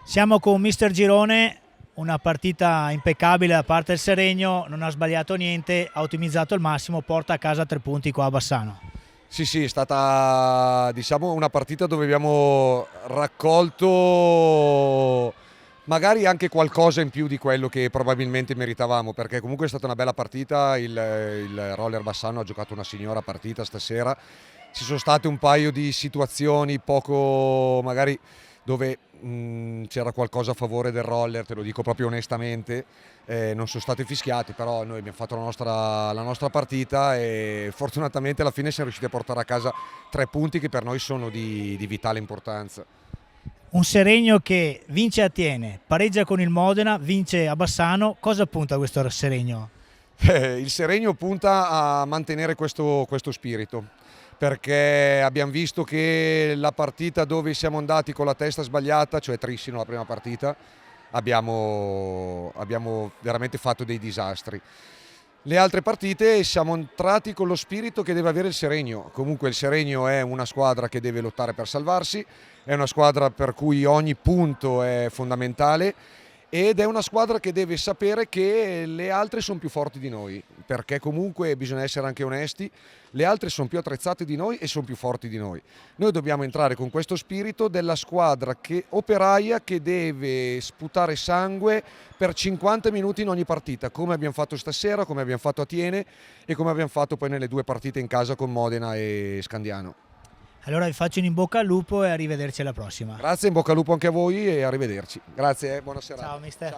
Siamo con Mister Girone, una partita impeccabile da parte del Seregno, non ha sbagliato niente, ha ottimizzato il massimo, porta a casa 3 punti qua a Bassano. Sì, sì, è stata diciamo una partita dove abbiamo raccolto magari anche qualcosa in più di quello che probabilmente meritavamo, perché comunque è stata una bella partita, il Roller Bassano ha giocato una signora partita stasera, ci sono state un paio di situazioni poco magari dove c'era qualcosa a favore del Roller, te lo dico proprio onestamente, non sono stati fischiati, però noi abbiamo fatto la nostra partita e fortunatamente alla fine siamo riusciti a portare a casa 3 punti che per noi sono di vitale importanza. Un Seregno che vince a Tiene, pareggia con il Modena, vince a Bassano, cosa punta questo Seregno? Il Seregno punta a mantenere questo spirito, perché abbiamo visto che la partita dove siamo andati con la testa sbagliata, cioè Trissino la prima partita, abbiamo veramente fatto dei disastri. Le altre partite siamo entrati con lo spirito che deve avere il Seregno. Comunque il Seregno è una squadra che deve lottare per salvarsi, è una squadra per cui ogni punto è fondamentale ed è una squadra che deve sapere che le altre sono più forti di noi, perché comunque bisogna essere anche onesti, le altre sono più attrezzate di noi e sono più forti di noi. Noi dobbiamo entrare con questo spirito della squadra operaia che deve sputare sangue per 50 minuti in ogni partita, come abbiamo fatto stasera, come abbiamo fatto a Tiene e come abbiamo fatto poi nelle 2 partite in casa con Modena e Scandiano. Allora vi faccio un in bocca al lupo e arrivederci alla prossima. Grazie, in bocca al lupo anche a voi e arrivederci. Grazie, buona serata. Ciao mister.